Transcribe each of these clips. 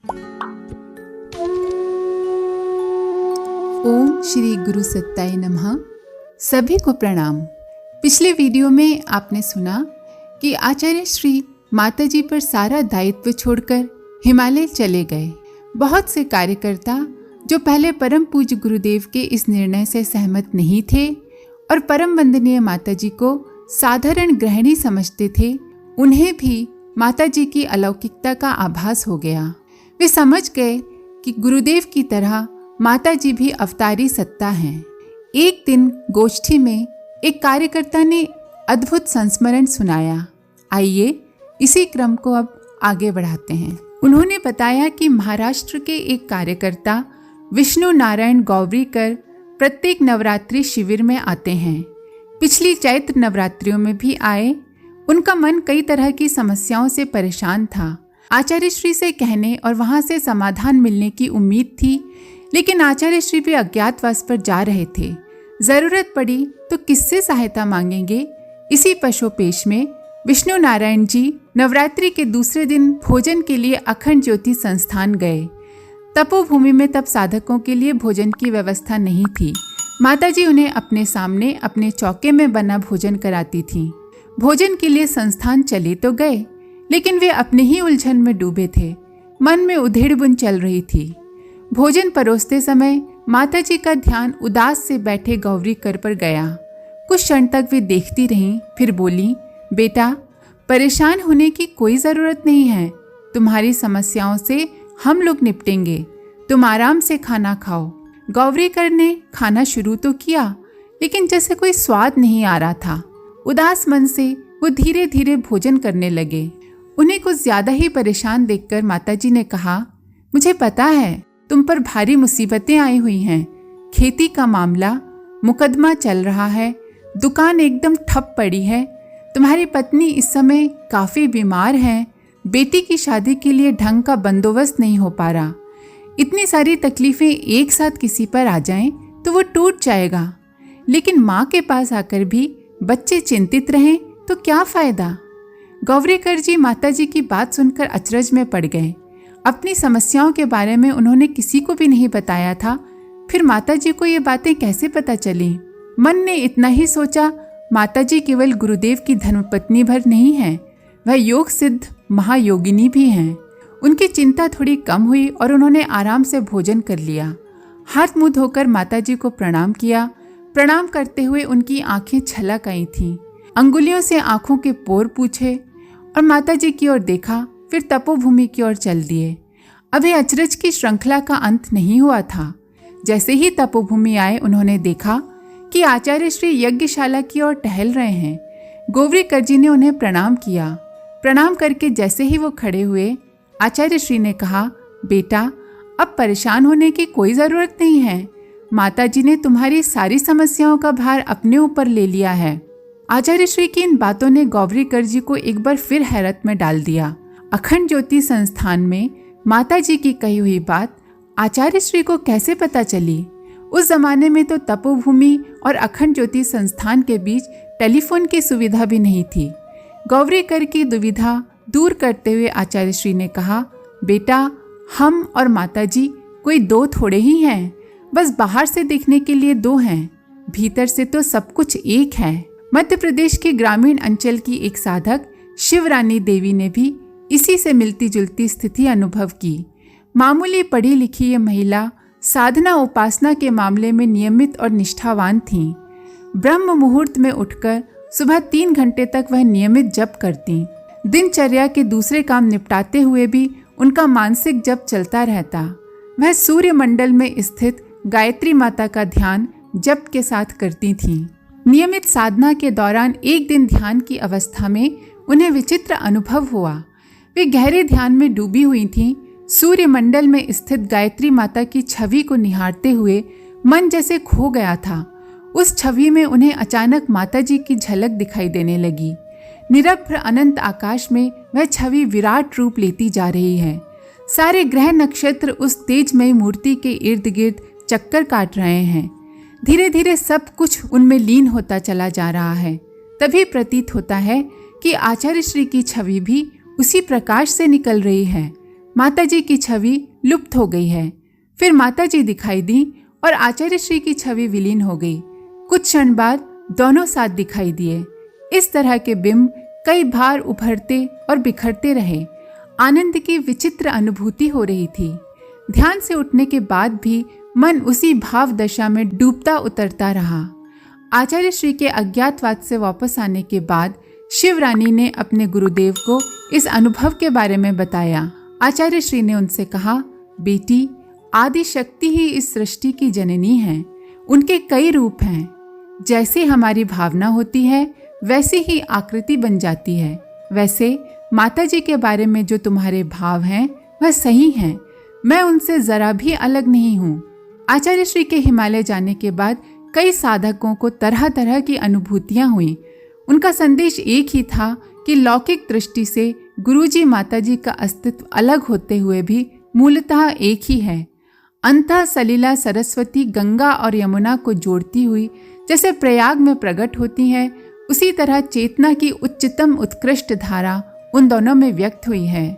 ओम श्री गुरु सत्ताय नमः। सभी को प्रणाम। पिछले वीडियो में आपने सुना कि आचार्य श्री माताजी पर सारा दायित्व छोड़कर हिमालय चले गए। बहुत से कार्यकर्ता जो पहले परम पूज्य गुरुदेव के इस निर्णय से सहमत नहीं थे और परम वंदनीय माताजी को साधारण गृहिणी समझते थे, उन्हें भी माताजी की अलौकिकता का आभास हो गया। वे समझ गए कि गुरुदेव की तरह माताजी भी अवतारी सत्ता हैं। एक दिन गोष्ठी में एक कार्यकर्ता ने अद्भुत संस्मरण सुनाया। आइए इसी क्रम को अब आगे बढ़ाते हैं। उन्होंने बताया कि महाराष्ट्र के एक कार्यकर्ता विष्णु नारायण गौवरीकर प्रत्येक नवरात्रि शिविर में आते हैं। पिछली चैत्र नवरात्रियों में भी आए। उनका मन कई तरह की समस्याओं से परेशान था। आचार्य श्री से कहने और वहां से समाधान मिलने की उम्मीद थी, लेकिन आचार्य श्री भी अज्ञातवास पर जा रहे थे। जरूरत पड़ी तो किससे सहायता मांगेंगे? इसी पशोपेश में विष्णु नारायण जी नवरात्रि के दूसरे दिन भोजन के लिए अखंड ज्योति संस्थान गए। तपोभूमि में तब साधकों के लिए भोजन की व्यवस्था नहीं थी। माताजी उन्हें अपने सामने अपने चौके में बना भोजन कराती थीं। भोजन के लिए संस्थान चले तो गए, लेकिन वे अपने ही उलझन में डूबे थे। मन में उधेड़-बुन चल रही थी। भोजन परोसते समय माताजी का ध्यान उदास से बैठे गौवरीकर पर गया। कुछ क्षण तक वे देखती रहीं, फिर बोली, बेटा, परेशान होने की कोई ज़रूरत नहीं है। तुम्हारी समस्याओं से हम लोग निपटेंगे। तुम आराम से खाना खाओ। गौवरीकर ने खाना शुरू तो किया, लेकिन जैसे कोई स्वाद नहीं आ रहा था। उदास मन से वो धीरे धीरे भोजन करने लगे। उन्हें कुछ ज्यादा ही परेशान देखकर माताजी ने कहा, मुझे पता है तुम पर भारी मुसीबतें आई हुई हैं। खेती का मामला, मुकदमा चल रहा है, दुकान एकदम ठप पड़ी है, तुम्हारी पत्नी इस समय काफ़ी बीमार है, बेटी की शादी के लिए ढंग का बंदोबस्त नहीं हो पा रहा। इतनी सारी तकलीफ़ें एक साथ किसी पर आ जाएं तो वो टूट जाएगा। लेकिन माँ के पास आकर भी बच्चे चिंतित रहें तो क्या फ़ायदा? गौवरीकर जी माताजी की बात सुनकर अचरज में पड़ गए। अपनी समस्याओं के बारे में उन्होंने किसी को भी नहीं बताया था। फिर माताजी को ये बातें कैसे पता चली? मन ने इतना ही सोचा, माताजी केवल गुरुदेव की धर्मपत्नी भर नहीं है, वह योग सिद्ध महायोगिनी भी हैं। उनकी चिंता थोड़ी कम हुई और उन्होंने आराम से भोजन कर लिया। हाथ मुंह धोकर माताजी को प्रणाम किया। प्रणाम करते हुए उनकी आंखें छलक आई थीं। अंगुलियों से आंखों के पोर पूछे और माताजी की ओर देखा, फिर तपोभूमि की ओर चल दिए। अभी अचरज की श्रृंखला का अंत नहीं हुआ था। जैसे ही तपोभूमि आए, उन्होंने देखा कि आचार्य श्री यज्ञशाला की ओर टहल रहे हैं। गौवरीकर जी ने उन्हें प्रणाम किया। प्रणाम करके जैसे ही वो खड़े हुए, आचार्य श्री ने कहा, बेटा, अब परेशान होने की कोई ज़रूरत नहीं है। माताजी ने तुम्हारी सारी समस्याओं का भार अपने ऊपर ले लिया है। आचार्य श्री की इन बातों ने गौवरीकर जी को एक बार फिर हैरत में डाल दिया। अखंड ज्योति संस्थान में माताजी की कही हुई बात आचार्य श्री को कैसे पता चली? उस जमाने में तो तपोभूमि और अखंड ज्योति संस्थान के बीच टेलीफोन की सुविधा भी नहीं थी। गौवरीकर की दुविधा दूर करते हुए आचार्य श्री ने कहा, बेटा, हम और माताजी कोई दो थोड़े ही हैं। बस बाहर से दिखने के लिए दो हैं, भीतर से तो सब कुछ एक है। मध्य प्रदेश के ग्रामीण अंचल की एक साधक शिवरानी देवी ने भी इसी से मिलती जुलती स्थिति अनुभव की। मामूली पढ़ी लिखी ये महिला साधना उपासना के मामले में नियमित और निष्ठावान थीं। ब्रह्म मुहूर्त में उठकर सुबह 3 घंटे तक वह नियमित जप करती। दिनचर्या के दूसरे काम निपटाते हुए भी उनका मानसिक जप चलता रहता। वह सूर्य मंडल में स्थित गायत्री माता का ध्यान जप के साथ करती थीं। नियमित साधना के दौरान एक दिन ध्यान की अवस्था में उन्हें विचित्र अनुभव हुआ। वे गहरे ध्यान में डूबी हुई थीं। सूर्य मंडल में स्थित गायत्री माता की छवि को निहारते हुए मन जैसे खो गया था। उस छवि में उन्हें अचानक माताजी की झलक दिखाई देने लगी। निरभ्र अनंत आकाश में वह छवि विराट रूप लेती जा रही है। सारे ग्रह नक्षत्र उस तेजमयी मूर्ति के इर्द गिर्द चक्कर काट रहे हैं। धीरे धीरे सब कुछ उनमें लीन होता चला जा रहा है। तभी प्रतीत होता है कि आचार्य श्री की छवि भी उसी प्रकाश से निकल रही है। माताजी की छवि लुप्त हो गई है। फिर माताजी दिखाई दी और आचार्य श्री की छवि विलीन हो गई। कुछ क्षण बाद दोनों साथ दिखाई दिए। इस तरह के बिंब कई बार उभरते और बिखरते रहे। आनंद की विचित्र अनुभूति हो रही थी। ध्यान से उठने के बाद भी मन उसी भाव दशा में डूबता उतरता रहा। आचार्य श्री के अज्ञातवास से वापस आने के बाद शिवरानी ने अपने गुरुदेव को इस अनुभव के बारे में बताया। आचार्य श्री ने उनसे कहा, बेटी, आदि शक्ति ही इस सृष्टि की जननी है। उनके कई रूप हैं। जैसे हमारी भावना होती है वैसी ही आकृति बन जाती है। वैसे माताजी के बारे में जो तुम्हारे भाव हैं वह सही हैं। मैं उनसे जरा भी अलग नहीं हूँ। आचार्य श्री के हिमालय जाने के बाद कई साधकों को तरह तरह की अनुभूतियाँ हुई। उनका संदेश एक ही था कि लौकिक दृष्टि से गुरुजी माताजी का अस्तित्व अलग होते हुए भी मूलतः एक ही है। अंतः सलीला सरस्वती गंगा और यमुना को जोड़ती हुई जैसे प्रयाग में प्रकट होती है, उसी तरह चेतना की उच्चतम उत्कृष्ट धारा उन दोनों में व्यक्त हुई है।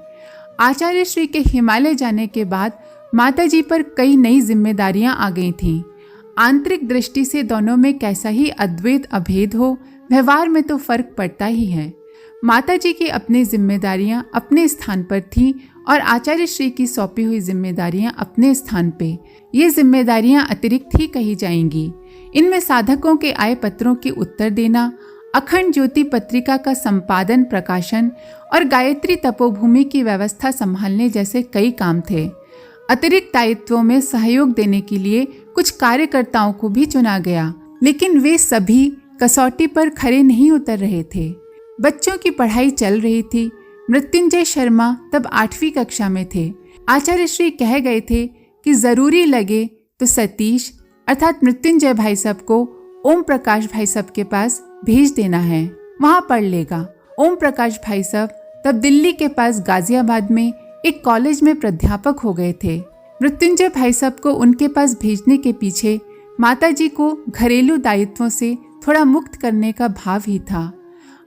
आचार्य श्री के हिमालय जाने के बाद माताजी पर कई नई जिम्मेदारियां आ गई थीं। आंतरिक दृष्टि से दोनों में कैसा ही अद्वैत अभेद हो, व्यवहार में तो फर्क पड़ता ही है। माताजी की अपनी जिम्मेदारियां अपने स्थान पर थीं और आचार्य श्री की सौंपी हुई जिम्मेदारियां अपने स्थान पे। ये जिम्मेदारियां अतिरिक्त ही कही जाएंगी। इनमें साधकों के आए पत्रों के उत्तर देना, अखंड ज्योति पत्रिका का संपादन, प्रकाशन और गायत्री तपोभूमि की व्यवस्था संभालने जैसे कई काम थे। अतिरिक्त दायित्वों में सहयोग देने के लिए कुछ कार्यकर्ताओं को भी चुना गया, लेकिन वे सभी कसौटी पर खरे नहीं उतर रहे थे। बच्चों की पढ़ाई चल रही थी। मृत्युंजय शर्मा तब 8वीं कक्षा में थे। आचार्य श्री कह गए थे कि जरूरी लगे तो सतीश अर्थात मृत्युंजय भाई साहब को ओम प्रकाश भाई साहब के पास भेज देना है, वहां पढ़ लेगा। ओम प्रकाश भाई साहब तब दिल्ली के पास गाजियाबाद में एक कॉलेज में प्राध्यापक हो गए थे। मृत्युंजय भाई साहब को उनके पास भेजने के पीछे माताजी को घरेलू दायित्वों से थोड़ा मुक्त करने का भाव ही था।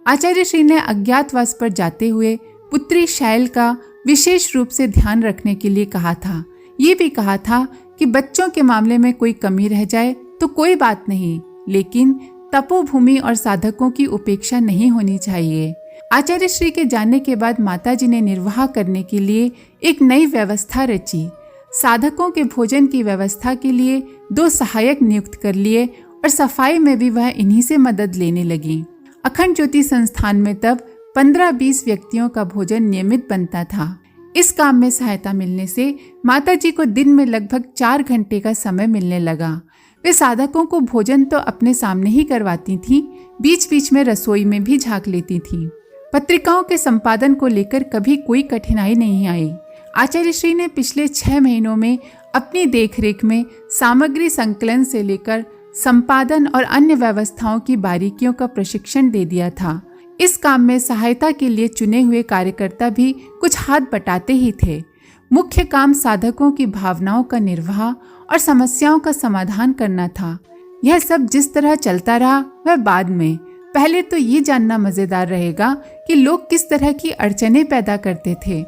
आचार्य श्री ने अज्ञातवास पर जाते हुए पुत्री शैल का विशेष रूप से ध्यान रखने के लिए कहा था। ये भी कहा था कि बच्चों के मामले में कोई कमी रह जाए तो कोई बात नहीं, लेकिन तपोभूमि और साधकों की उपेक्षा नहीं होनी चाहिए। आचार्य श्री के जाने के बाद माताजी ने निर्वाह करने के लिए एक नई व्यवस्था रची। साधकों के भोजन की व्यवस्था के लिए 2 सहायक नियुक्त कर लिए और सफाई में भी वह इन्हीं से मदद लेने लगी। अखंड ज्योति संस्थान में तब 15-20 व्यक्तियों का भोजन नियमित बनता था। इस काम में सहायता मिलने से माताजी को दिन में लगभग 4 घंटे का समय मिलने लगा। वे साधकों को भोजन तो अपने सामने ही करवाती थीं, बीच बीच में रसोई में भी झांक लेती थीं। पत्रिकाओं के संपादन को लेकर कभी कोई कठिनाई नहीं आई। आचार्य श्री ने पिछले 6 महीनों में अपनी देखरेख में सामग्री संकलन से लेकर संपादन और अन्य व्यवस्थाओं की बारीकियों का प्रशिक्षण दे दिया था। इस काम में सहायता के लिए चुने हुए कार्यकर्ता भी कुछ हाथ बटाते ही थे। मुख्य काम साधकों की भावनाओं का निर्वाह और समस्याओं का समाधान करना था। यह सब जिस तरह चलता रहा वह बाद में। पहले तो ये जानना मजेदार रहेगा कि लोग किस तरह की अड़चनें पैदा करते थे।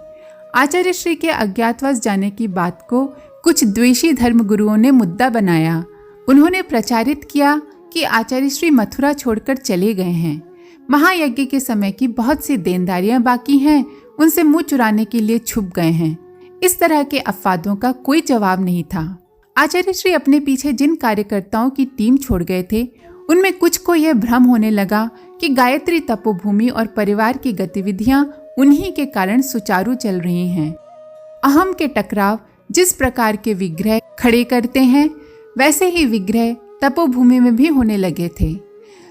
आचार्य श्री के अज्ञातवास जाने की बात को कुछ द्वेषी धर्मगुरुओं ने मुद्दा बनाया। उन्होंने प्रचारित किया कि आचार्य श्री मथुरा छोड़कर चले गए हैं, महायज्ञ के समय की बहुत सी देनदारियां बाकी हैं, उनसे मुंह चुराने के लिए छुप गए हैं। इस तरह के अपवादों का कोई जवाब नहीं था। आचार्य श्री अपने पीछे जिन कार्यकर्ताओं की टीम छोड़ गए थे उनमें कुछ को यह भ्रम होने लगा कि गायत्री तपोभूमि और परिवार की गतिविधियां उन्हीं के कारण सुचारू चल रही हैं। अहम के टकराव जिस प्रकार के विग्रह खड़े करते हैं वैसे ही विग्रह तपोभूमि में भी होने लगे थे।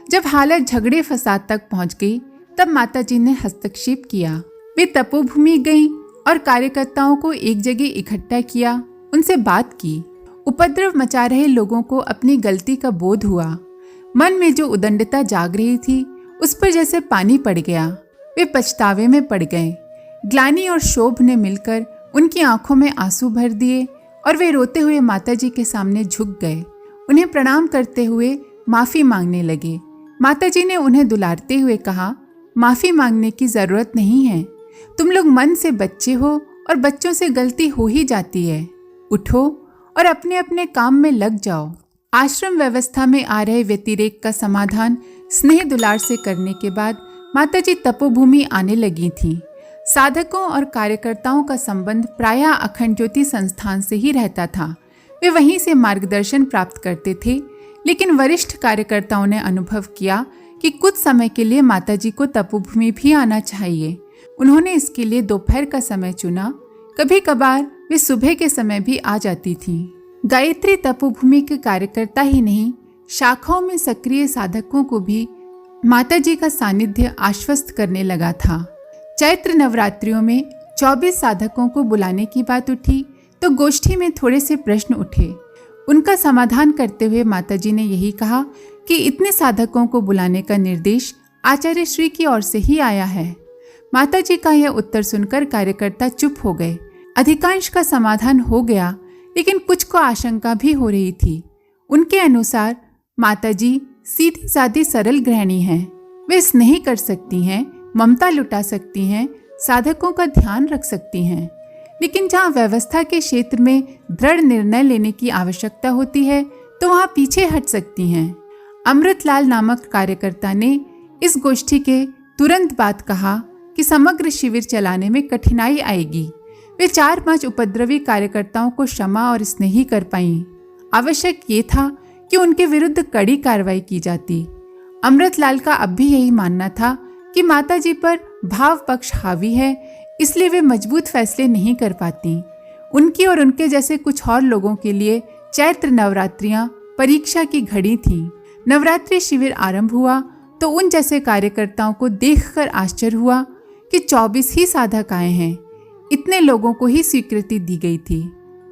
जब हालत झगड़े फसाद तक पहुंच गई तब माताजी ने हस्तक्षेप किया। वे तपोभूमि गईं और कार्यकर्ताओं को एक जगह इकट्ठा किया, उनसे बात की। उपद्रव मचा रहे लोगों को अपनी गलती का बोध हुआ। मन में जो उदंडता जाग रही थी उस पर जैसे पानी पड़ गया। वे पछतावे में पड़ गए। ग्लानि और शोभ ने मिलकर उनकी आंखों में आंसू भर दिए और वे रोते हुए माताजी के सामने झुक गए। उन्हें प्रणाम करते हुए माफ़ी मांगने लगे। माताजी ने उन्हें दुलारते हुए कहा, माफ़ी मांगने की ज़रूरत नहीं है। तुम लोग मन से बच्चे हो और बच्चों से गलती हो ही जाती है। उठो और अपने अपने काम में लग जाओ। आश्रम व्यवस्था में आ रहे व्यतिरेक का समाधान स्नेह दुलार से करने के बाद माताजी तपोभूमि आने लगी थीं। साधकों और कार्यकर्ताओं का संबंध प्रायः अखंड ज्योति संस्थान से ही रहता था। वे वहीं से मार्गदर्शन प्राप्त करते थे, लेकिन वरिष्ठ कार्यकर्ताओं ने अनुभव किया कि कुछ समय के लिए माताजी को तपोभूमि भी आना चाहिए। उन्होंने इसके लिए दोपहर का समय चुना। कभी कभार वे सुबह के समय भी आ जाती थीं। गायत्री तपोभूमि के कार्यकर्ता ही नहीं, शाखाओं में सक्रिय साधकों को भी माताजी का सानिध्य आश्वस्त करने लगा था। चैत्र नवरात्रियों में 24 साधकों को बुलाने की बात उठी तो गोष्ठी में थोड़े से प्रश्न उठे। उनका समाधान करते हुए माताजी ने यही कहा कि इतने साधकों को बुलाने का निर्देश आचार्य श्री की ओर से ही आया है। माताजी का यह उत्तर सुनकर कार्यकर्ता चुप हो गए। अधिकांश का समाधान हो गया, लेकिन कुछ को आशंका भी हो रही थी। उनके अनुसार माताजी सीधी सादी सरल गृहिणी हैं। वे स्नेह कर सकती हैं, ममता लुटा सकती हैं, साधकों का ध्यान रख सकती हैं, लेकिन जहाँ व्यवस्था के क्षेत्र में दृढ़ निर्णय लेने की आवश्यकता होती है तो वहाँ पीछे हट सकती हैं। अमृतलाल नामक कार्यकर्ता ने इस गोष्ठी के तुरंत बाद कहा कि समग्र शिविर चलाने में कठिनाई आएगी। वे 4-5 उपद्रवी कार्यकर्ताओं को क्षमा और स्नेही कर पाईं। आवश्यक ये था कि उनके विरुद्ध कड़ी कार्रवाई की जाती। अमृतलाल का अब भी यही मानना था कि माताजी पर भाव पक्ष हावी है, इसलिए वे मजबूत फैसले नहीं कर पाती। उनकी और उनके जैसे कुछ और लोगों के लिए चैत्र नवरात्रियां परीक्षा की घड़ी थीं। नवरात्रि शिविर आरंभ हुआ तो उन जैसे कार्यकर्ताओं को देखकर आश्चर्य हुआ कि 24 ही साधक आए हैं। इतने लोगों को ही स्वीकृति दी गई थी।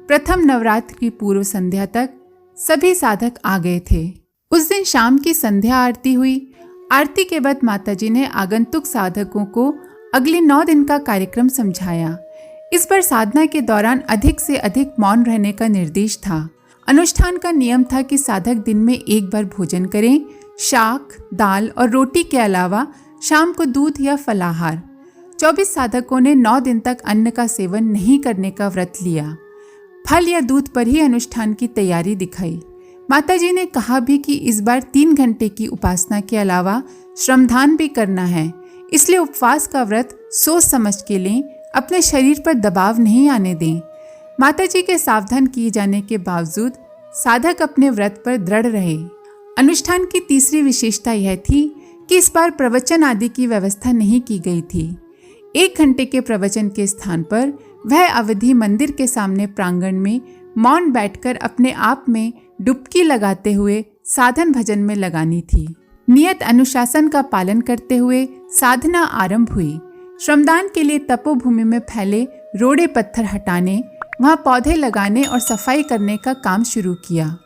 प्रथम नवरात्र की पूर्व संध्या तक सभी साधक आ गए थे। उस दिन शाम की संध्या आरती हुई। आरती के बाद माताजी ने आगंतुक साधकों को अगले 9 दिन का कार्यक्रम समझाया। इस पर साधना के दौरान अधिक से अधिक मौन रहने का निर्देश था। अनुष्ठान का नियम था कि साधक दिन में एक बार भोजन करें। शाक, दाल और रोटी के अलावा शाम को दूध या फलाहार। 24 साधकों ने 9 दिन तक अन्न का सेवन नहीं करने का व्रत लिया। फल या दूध पर ही अनुष्ठान की तैयारी दिखाई। माताजी ने कहा भी कि इस बार 3 घंटे की उपासना के अलावा श्रमदान भी करना है, इसलिए उपवास का व्रत सोच समझ के लें, अपने शरीर पर दबाव नहीं आने दें। माताजी के सावधान किए जाने के बावजूद साधक अपने व्रत पर दृढ़ रहे। अनुष्ठान की तीसरी विशेषता यह थी कि इस बार प्रवचन आदि की व्यवस्था नहीं की गई थी। 1 घंटे के प्रवचन के स्थान पर वह अवधि मंदिर के सामने प्रांगण में मौन बैठकर अपने आप में डुबकी लगाते हुए साधन भजन में लगानी थी। नियत अनुशासन का पालन करते हुए साधना आरंभ हुई। श्रमदान के लिए तपोभूमि में फैले रोड़े पत्थर हटाने, वहां पौधे लगाने और सफाई करने का काम शुरू किया।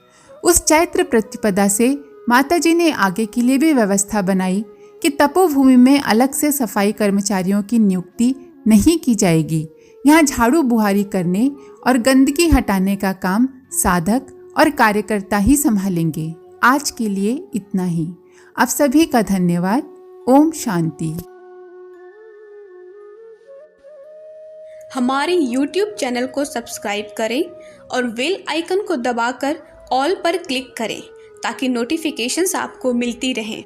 उस चैत्र प्रतिपदा से माताजी ने आगे के लिए भी व्यवस्था बनाई कि तपोभूमि में अलग से सफाई कर्मचारियों की नियुक्ति नहीं की जाएगी। यहाँ झाड़ू बुहारी करने और गंदगी हटाने का काम साधक और कार्यकर्ता ही संभालेंगे। आज के लिए इतना ही। आप सभी का धन्यवाद। ओम शांति। हमारे YouTube चैनल को सब्सक्राइब करें और बेल आइकन को दबाकर ऑल पर क्लिक करें ताकि नोटिफिकेशंस आपको मिलती रहें।